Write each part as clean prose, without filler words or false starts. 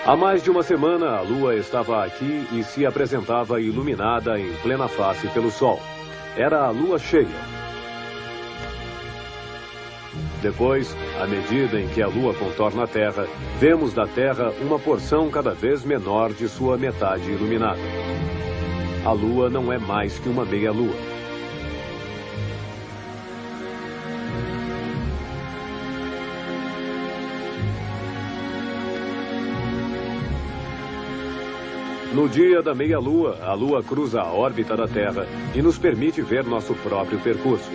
Há mais de uma semana, a Lua estava aqui e se apresentava iluminada em plena face pelo Sol. Era a Lua cheia. Depois, à medida em que a Lua contorna a Terra, vemos da Terra uma porção cada vez menor de sua metade iluminada. A Lua não é mais que uma meia-lua. No dia da meia-lua, a Lua cruza a órbita da Terra e nos permite ver nosso próprio percurso.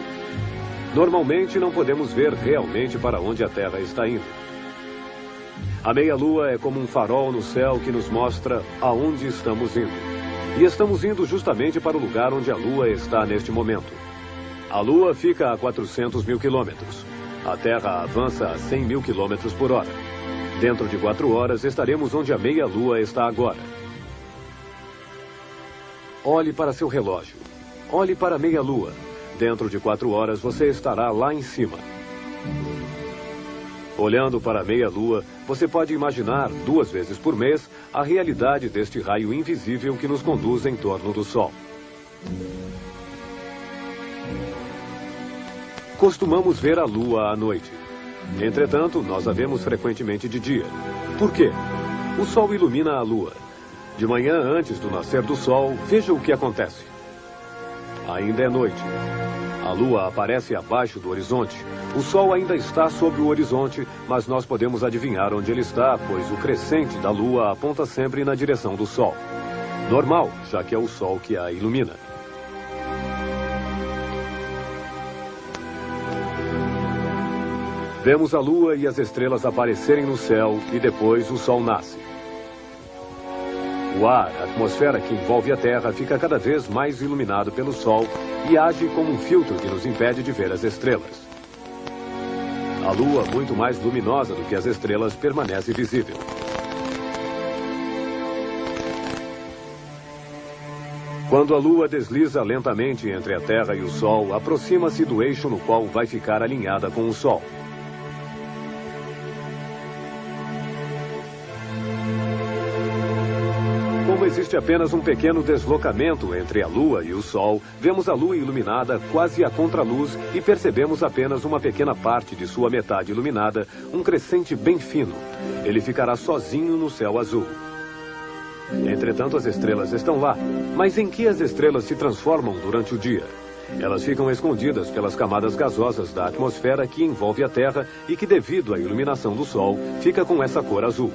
Normalmente, não podemos ver realmente para onde a Terra está indo. A meia-lua é como um farol no céu que nos mostra aonde estamos indo. E estamos indo justamente para o lugar onde a Lua está neste momento. A Lua fica a 400 mil quilômetros. A Terra avança a 100 mil quilômetros por hora. Dentro de 4 horas, estaremos onde a meia-lua está agora. Olhe para seu relógio. Olhe para a meia-lua. Dentro de 4 horas, você estará lá em cima. Olhando para a meia-lua, você pode imaginar 2 vezes por mês a realidade deste raio invisível que nos conduz em torno do Sol. Costumamos ver a Lua à noite. Entretanto, nós a vemos frequentemente de dia. Por quê? O Sol ilumina a Lua. De manhã, antes do nascer do Sol, veja o que acontece. Ainda é noite. A Lua aparece abaixo do horizonte. O Sol ainda está sobre o horizonte, mas nós podemos adivinhar onde ele está, pois o crescente da Lua aponta sempre na direção do Sol. Normal, já que é o Sol que a ilumina. Vemos a Lua e as estrelas aparecerem no céu e depois o Sol nasce. O ar, a atmosfera que envolve a Terra, fica cada vez mais iluminado pelo Sol e age como um filtro que nos impede de ver as estrelas. A Lua, muito mais luminosa do que as estrelas, permanece visível. Quando a Lua desliza lentamente entre a Terra e o Sol, aproxima-se do eixo no qual vai ficar alinhada com o Sol. Como existe apenas um pequeno deslocamento entre a Lua e o Sol, vemos a Lua iluminada quase a contraluz e percebemos apenas uma pequena parte de sua metade iluminada, um crescente bem fino. Ele ficará sozinho no céu azul. Entretanto, as estrelas estão lá. Mas em que as estrelas se transformam durante o dia? Elas ficam escondidas pelas camadas gasosas da atmosfera que envolve a Terra e que, devido à iluminação do Sol, fica com essa cor azul.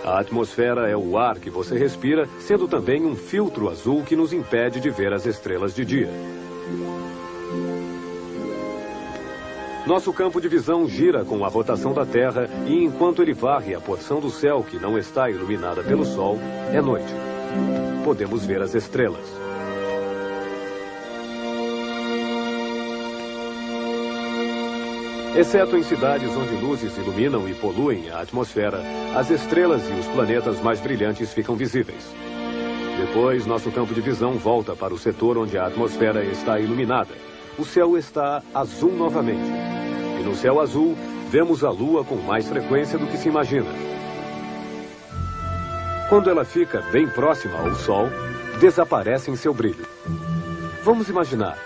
A atmosfera é o ar que você respira, sendo também um filtro azul que nos impede de ver as estrelas de dia. Nosso campo de visão gira com a rotação da Terra e, enquanto ele varre a porção do céu que não está iluminada pelo Sol, é noite. Podemos ver as estrelas. Exceto em cidades onde luzes iluminam e poluem a atmosfera, as estrelas e os planetas mais brilhantes ficam visíveis. Depois, nosso campo de visão volta para o setor onde a atmosfera está iluminada. O céu está azul novamente. E no céu azul, vemos a Lua com mais frequência do que se imagina. Quando ela fica bem próxima ao Sol, desaparece em seu brilho. Vamos imaginar,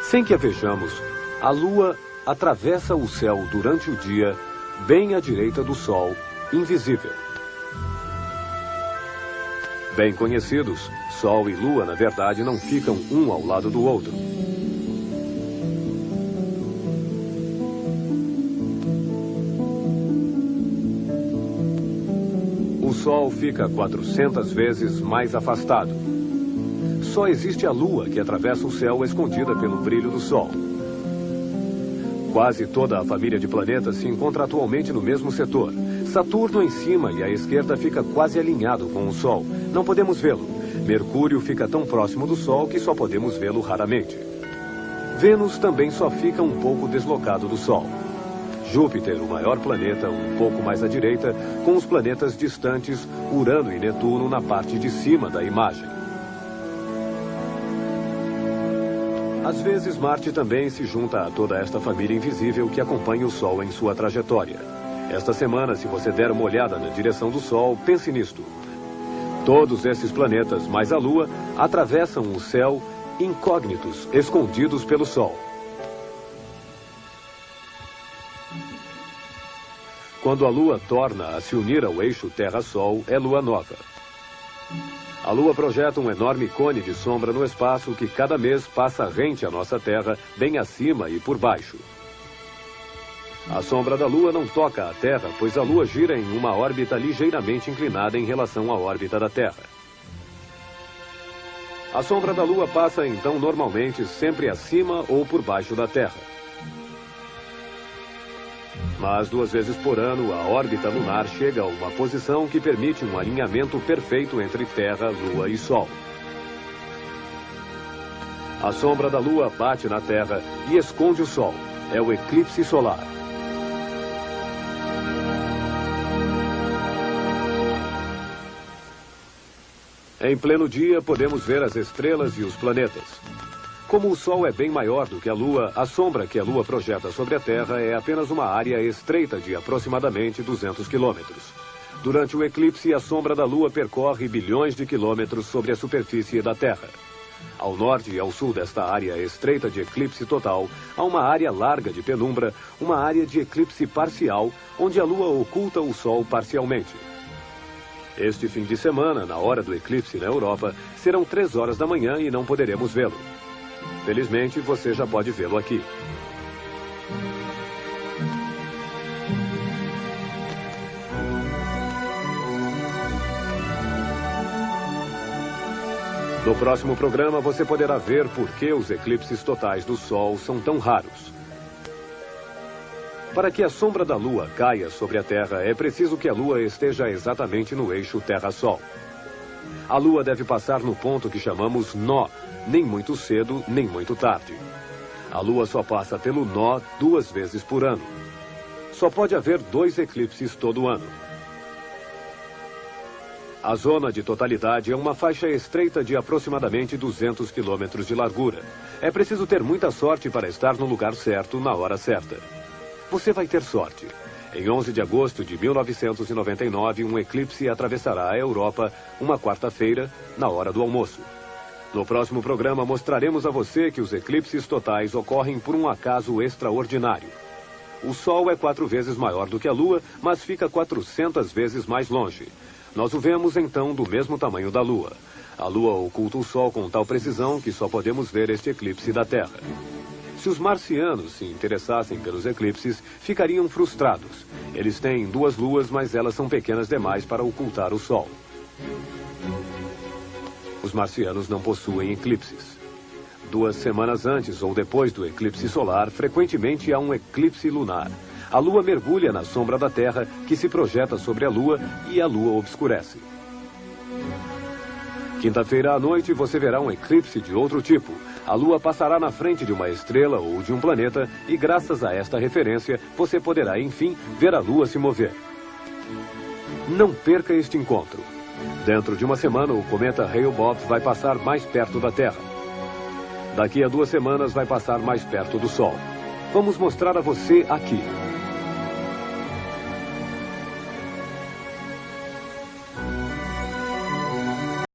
sem que a vejamos, a Lua atravessa o céu durante o dia, bem à direita do Sol, invisível. Bem conhecidos, Sol e Lua, na verdade, não ficam um ao lado do outro. O Sol fica 400 vezes mais afastado. Só existe a Lua que atravessa o céu escondida pelo brilho do Sol. Quase toda a família de planetas se encontra atualmente no mesmo setor. Saturno em cima e à esquerda fica quase alinhado com o Sol. Não podemos vê-lo. Mercúrio fica tão próximo do Sol que só podemos vê-lo raramente. Vênus também só fica um pouco deslocado do Sol. Júpiter, o maior planeta, um pouco mais à direita, com os planetas distantes, Urano e Netuno, na parte de cima da imagem. Às vezes, Marte também se junta a toda esta família invisível que acompanha o Sol em sua trajetória. Esta semana, se você der uma olhada na direção do Sol, pense nisto. Todos esses planetas, mais a Lua, atravessam o céu incógnitos, escondidos pelo Sol. Quando a Lua torna a se unir ao eixo Terra-Sol, é Lua nova. A Lua projeta um enorme cone de sombra no espaço que cada mês passa rente à nossa Terra, bem acima e por baixo. A sombra da Lua não toca a Terra, pois a Lua gira em uma órbita ligeiramente inclinada em relação à órbita da Terra. A sombra da Lua passa, então, normalmente sempre acima ou por baixo da Terra. Mas 2 vezes por ano, a órbita lunar chega a uma posição que permite um alinhamento perfeito entre Terra, Lua e Sol. A sombra da Lua bate na Terra e esconde o Sol. É o eclipse solar. Em pleno dia, podemos ver as estrelas e os planetas. Como o Sol é bem maior do que a Lua, a sombra que a Lua projeta sobre a Terra é apenas uma área estreita de aproximadamente 200 quilômetros. Durante o eclipse, a sombra da Lua percorre bilhões de quilômetros sobre a superfície da Terra. Ao norte e ao sul desta área estreita de eclipse total, há uma área larga de penumbra, uma área de eclipse parcial, onde a Lua oculta o Sol parcialmente. Este fim de semana, na hora do eclipse na Europa, serão 3 horas da manhã e não poderemos vê-lo. Felizmente, você já pode vê-lo aqui. No próximo programa, você poderá ver por que os eclipses totais do Sol são tão raros. Para que a sombra da Lua caia sobre a Terra, é preciso que a Lua esteja exatamente no eixo Terra-Sol. A Lua deve passar no ponto que chamamos nó, nem muito cedo, nem muito tarde. A Lua só passa pelo nó 2 vezes por ano. Só pode haver 2 eclipses todo ano. A zona de totalidade é uma faixa estreita de aproximadamente 200 quilômetros de largura. É preciso ter muita sorte para estar no lugar certo, na hora certa. Você vai ter sorte. Em 11 de agosto de 1999, um eclipse atravessará a Europa uma quarta-feira, na hora do almoço. No próximo programa, mostraremos a você que os eclipses totais ocorrem por um acaso extraordinário. O Sol é 4 vezes maior do que a Lua, mas fica 400 vezes mais longe. Nós o vemos, então, do mesmo tamanho da Lua. A Lua oculta o Sol com tal precisão que só podemos ver este eclipse da Terra. Se os marcianos se interessassem pelos eclipses, ficariam frustrados. Eles têm 2 luas, mas elas são pequenas demais para ocultar o Sol. Os marcianos não possuem eclipses. 2 semanas antes ou depois do eclipse solar, frequentemente há um eclipse lunar. A Lua mergulha na sombra da Terra, que se projeta sobre a Lua, e a Lua obscurece. Quinta-feira à noite, você verá um eclipse de outro tipo. A Lua passará na frente de uma estrela ou de um planeta e, graças a esta referência, você poderá, enfim, ver a Lua se mover. Não perca este encontro. Dentro de uma semana, o cometa Hale-Bopp vai passar mais perto da Terra. Daqui a 2 semanas, vai passar mais perto do Sol. Vamos mostrar a você aqui.